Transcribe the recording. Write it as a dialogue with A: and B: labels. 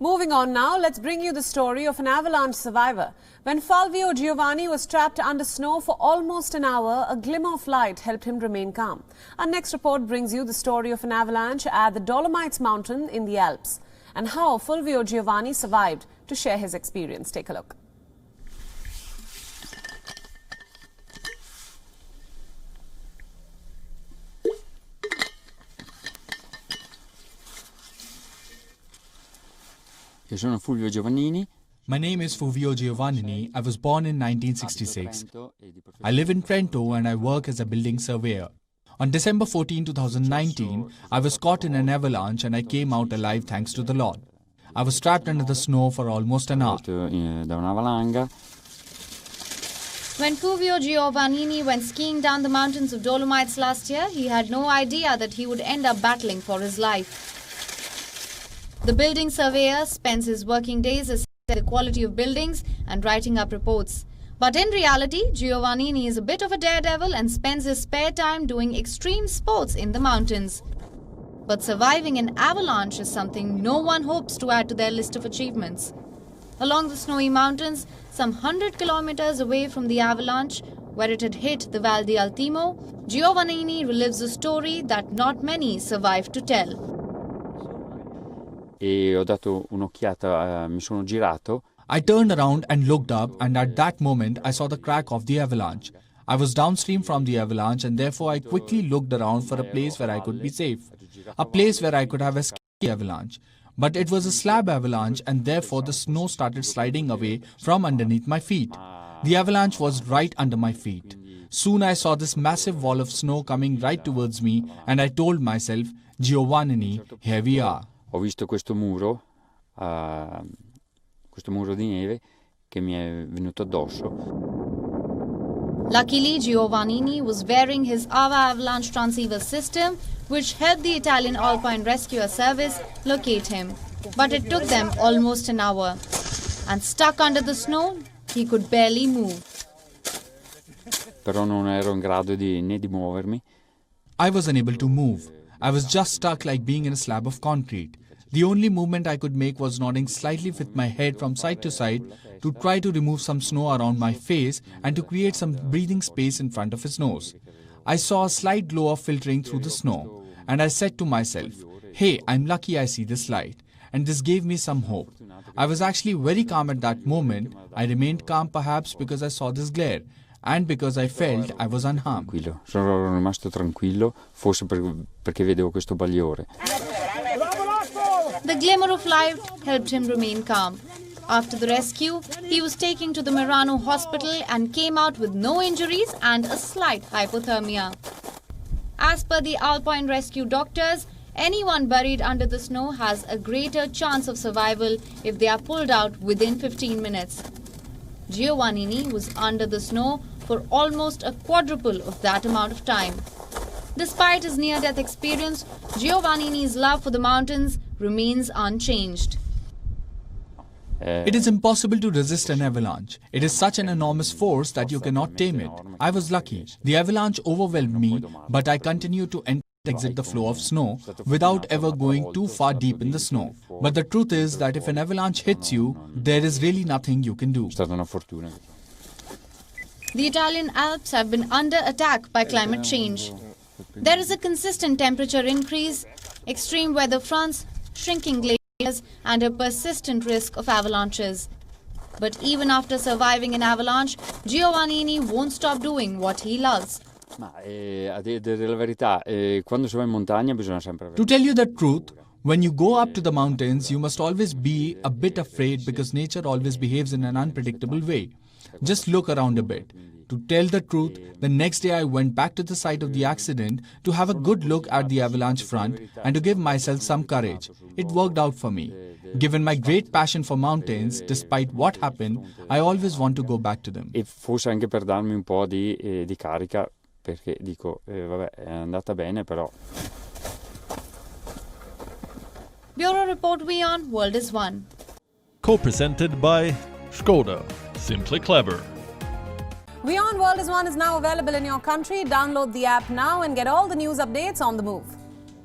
A: Moving on now, let's bring you the story of an avalanche survivor. When Fulvio Giovannini was trapped under snow for almost an hour, a glimmer of light helped him remain calm. Our next report brings you the story of an avalanche at the Dolomitess Mountains in the Alps and how Fulvio Giovannini survived. To share his experience, take a look.
B: Io sono Fulvio Giovannini.
C: My name is Fulvio Giovannini. I was born in 1966. I live in Trento and I work as a building surveyor. On December 14, 2019, I was caught in an avalanche and I came out alive thanks to the Lord. I was trapped under the snow for almost an hour.
B: Da una valanga.
D: When Fulvio Giovannini went skiing down the mountains of Dolomites last year, he had no idea that he would end up battling for his life. The building surveyor spends his working days assessing the quality of buildings and writing up reports. But in reality, Giovannini is a bit of a daredevil and spends his spare time doing extreme sports in the mountains. But surviving an avalanche is something no one hopes to add to their list of achievements. Along the snowy mountains, some 100 kilometers away from the avalanche, where it had hit the Val di Altimo, Giovannini relives a story that not many survive to tell.
B: E ho dato un'occhiata, mi sono girato.
C: I turned around and looked up, and at that moment I saw the crack of the avalanche. I was downstream from the avalanche and therefore I quickly looked around for a place where I could be safe. A place where I could have escaped the avalanche. But it was a slab avalanche and therefore the snow started sliding away from underneath my feet. The avalanche was right under my feet. Soon I saw this massive wall of snow coming right towards me and I told myself, Giovannini, here we are.
B: Ho visto questo muro di neve che mi è venuto addosso.
D: Luckily, Giovannini was wearing his AVA avalanche transceiver system, which helped the Italian Alpine Rescue Service locate him. But it took them almost an hour. And stuck under the snow, he could barely move.
B: Però non ero in grado né di muovermi.
C: I was unable to move. I was just stuck like being in a slab of concrete. The only movement I could make was nodding slightly with my head from side to side to try to remove some snow around my face and to create some breathing space in front of his nose. I saw a slight glow of filtering through the snow and I said to myself, hey, I'm lucky I see this light. And this gave me some hope. I was actually very calm at that moment. I remained calm perhaps because I saw this glare and because I felt I was unharmed.
B: Sono rimasto tranquillo, forse perché vedevo questo bagliore.
D: The glimmer of light helped him remain calm. After the rescue, he was taken to the Merano hospital and came out with no injuries and a slight hypothermia. As per the Alpine rescue doctors, anyone buried under the snow has a greater chance of survival if they are pulled out within 15 minutes. Giovannini was under the snow for almost a quadruple of that amount of time. Despite his near-death experience, Giovannini's love for the mountains remains unchanged.
C: It is impossible to resist an avalanche. It is such an enormous force that you cannot tame it. I was lucky. The avalanche overwhelmed me, but I continued to exit the flow of snow without ever going too far deep in the snow. But the truth is that if an avalanche hits you, there is really nothing you can do.
D: The Italian Alps have been under attack by climate change. There is a consistent temperature increase, extreme weather fronts, shrinking glaciers, and a persistent risk of avalanches. But even after surviving an avalanche, Giovannini won't stop doing what he loves.
B: A dire la verità, quando si va in montagna bisogna sempre avere.
C: To tell you the truth, when you go up to the mountains, you must always be a bit afraid because nature always behaves in an unpredictable way. Just look around a bit. To tell the truth, the next day I went back to the site of the accident to have a good look at the avalanche front and to give myself some courage. It worked out for me. Given my great passion for mountains, despite what happened, I always want to go back to them.
B: E forse anche per darmi un po' di carica, perché dico, vabbè, è andata bene, però.
D: Bureau Report WION World is One.
E: Co-presented by Skoda. Simply clever.
A: WION World is One is now available in your country. Download the app now and get all the news updates on the move.